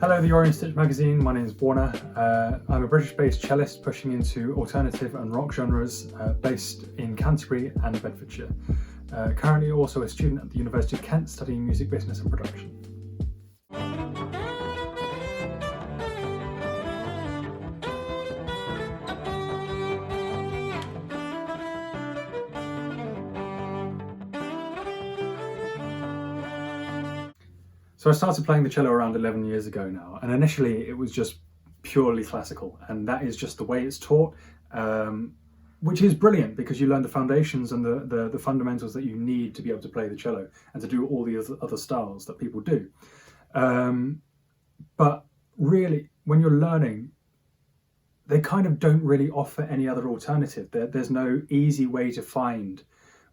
Hello, the Aureum Stitch magazine. My name is Buauna. I'm a British-based cellist pushing into alternative and rock genres, based in Canterbury and Bedfordshire. Currently also a student at the University of Kent studying music business and production. So I started playing the cello around 11 years ago now, and initially it was just purely classical, and that is just the way it's taught, which is brilliant because you learn the foundations and the fundamentals that you need to be able to play the cello and to do all the other styles that people do. But really, when you're learning, they kind of don't really offer any other alternative. There's no easy way to find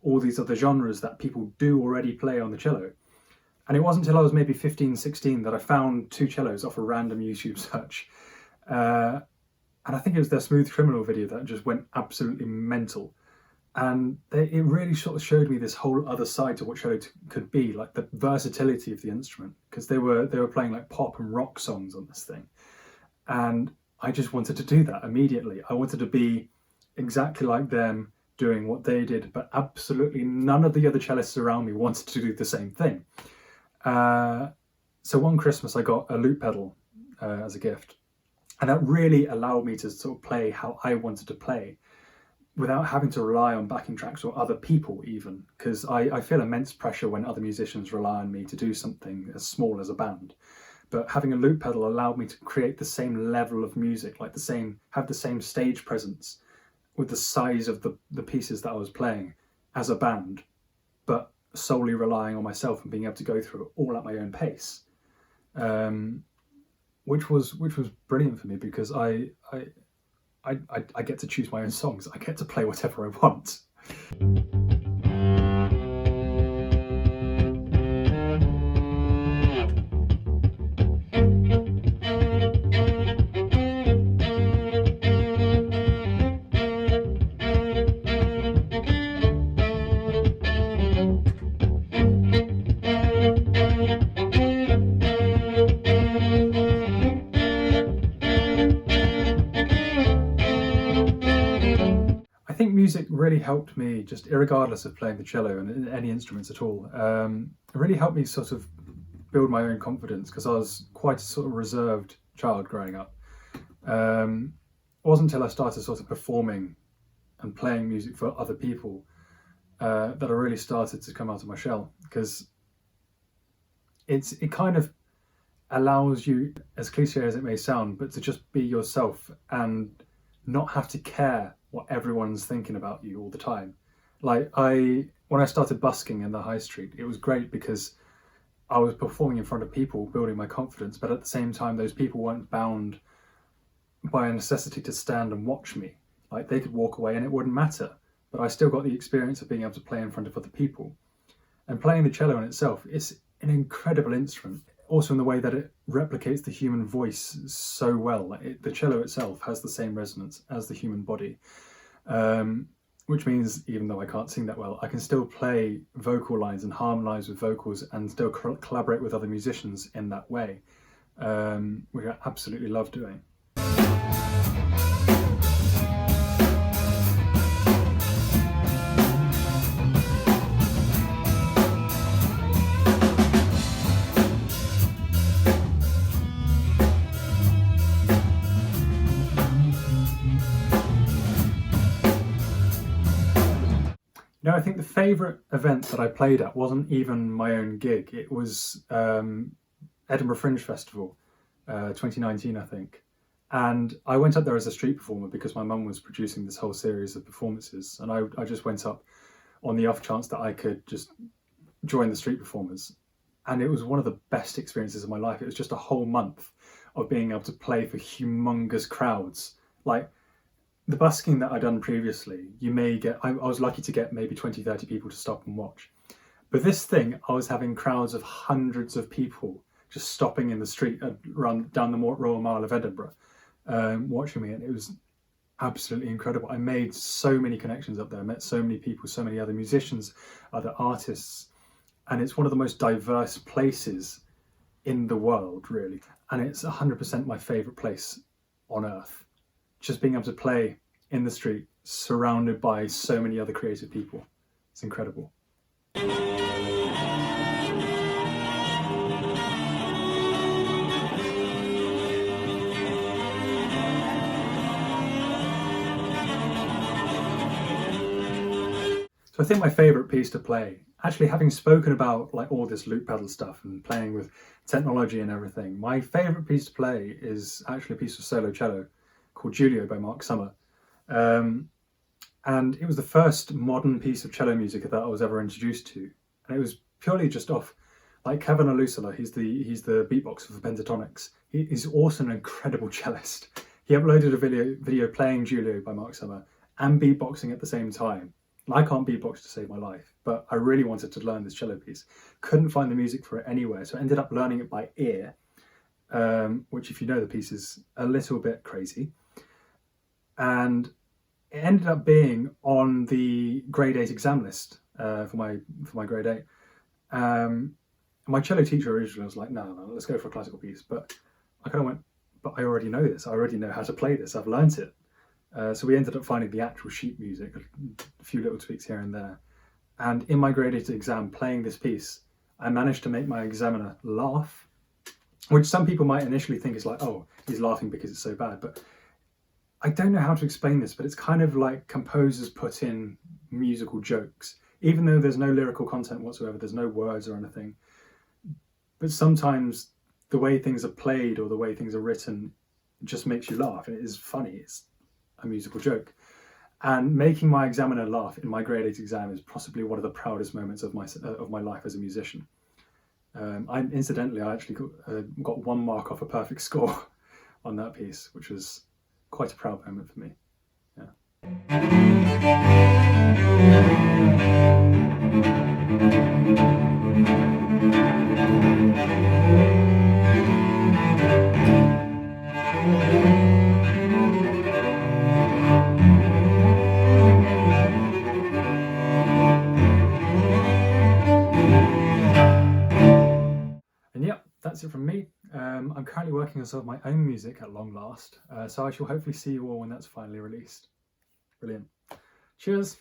all these other genres that people do already play on the cello. And it wasn't until I was maybe 15, 16 that I found two cellos off a random YouTube search. And I think it was their Smooth Criminal video that just went absolutely mental. And it really sort of showed me this whole other side to what cello could be, like the versatility of the instrument, because they were playing like pop and rock songs on this thing. And I just wanted to do that immediately. I wanted to be exactly like them, doing what they did, but absolutely none of the other cellists around me wanted to do the same thing. So one Christmas I got a loop pedal as a gift, and that really allowed me to sort of play how I wanted to play without having to rely on backing tracks or other people even, because I feel immense pressure when other musicians rely on me to do something as small as a band. But having a loop pedal allowed me to create the same level of music, like have the same stage presence with the size of the pieces that I was playing as a band, but solely relying on myself and being able to go through it all at my own pace, which was brilliant for me because I get to choose my own songs. I get to play whatever I want. I think music really helped me, just irregardless of playing the cello and any instruments at all. It really helped me sort of build my own confidence because I was quite a sort of reserved child growing up. It wasn't until I started sort of performing and playing music for other people that I really started to come out of my shell, because it kind of allows you, as cliche as it may sound, but to just be yourself and not have to care what everyone's thinking about you all the time. Like when I started busking in the high street, it was great because I was performing in front of people, building my confidence, but at the same time those people weren't bound by a necessity to stand and watch me. Like they could walk away and it wouldn't matter, but I still got the experience of being able to play in front of other people. And playing the cello in itself is an incredible instrument, also in the way that it replicates the human voice so well. The cello itself has the same resonance as the human body, which means even though I can't sing that well, I can still play vocal lines and harmonize with vocals and still collaborate with other musicians in that way, which I absolutely love doing. No, I think the favourite event that I played at wasn't even my own gig. It was Edinburgh Fringe Festival, 2019, I think. And I went up there as a street performer because my mum was producing this whole series of performances. And I just went up on the off chance that I could just join the street performers. And it was one of the best experiences of my life. It was just a whole month of being able to play for humongous crowds. Like, the busking that I'd done previously, you may get, I was lucky to get maybe 20, 30 people to stop and watch. But this thing, I was having crowds of hundreds of people just stopping in the street and run down the Royal Mile of Edinburgh, watching me, and it was absolutely incredible. I made so many connections up there, I met so many people, so many other musicians, other artists, and it's one of the most diverse places in the world, really. and it's 100% my favourite place on earth. Just being able to play in the street, surrounded by so many other creative people. It's incredible. So I think my favourite piece to play, actually having spoken about like all this loop pedal stuff and playing with technology and everything, my favourite piece to play is actually a piece of solo cello called Giulio by Mark Summer. And it was the first modern piece of cello music that I was ever introduced to. And it was purely just off, like Kevin Alusala, he's the beatboxer for Pentatonics. He's also an incredible cellist. He uploaded a video playing Giulio by Mark Summer and beatboxing at the same time. And I can't beatbox to save my life, but I really wanted to learn this cello piece. Couldn't find the music for it anywhere, so I ended up learning it by ear, which, if you know the piece, is a little bit crazy. And it ended up being on the grade 8 exam list for my grade 8. My cello teacher originally was like, no, let's go for a classical piece. But I kind of went, but I already know this. I already know how to play this. I've learnt it. So we ended up finding the actual sheet music, a few little tweaks here and there. And in my grade 8 exam, playing this piece, I managed to make my examiner laugh, which some people might initially think is like, oh, he's laughing because it's so bad. But I don't know how to explain this, but it's kind of like composers put in musical jokes, even though there's no lyrical content whatsoever, there's no words or anything. But sometimes the way things are played or the way things are written just makes you laugh. And it is funny. It's a musical joke. And making my examiner laugh in my grade 8 exam is possibly one of the proudest moments of my life as a musician. Incidentally, I actually got 1 mark off a perfect score on that piece, which was quite a proud moment for me. And yeah, that's it from me. I'm currently working on some of my own music at long last, so I shall hopefully see you all when that's finally released. Brilliant. Cheers.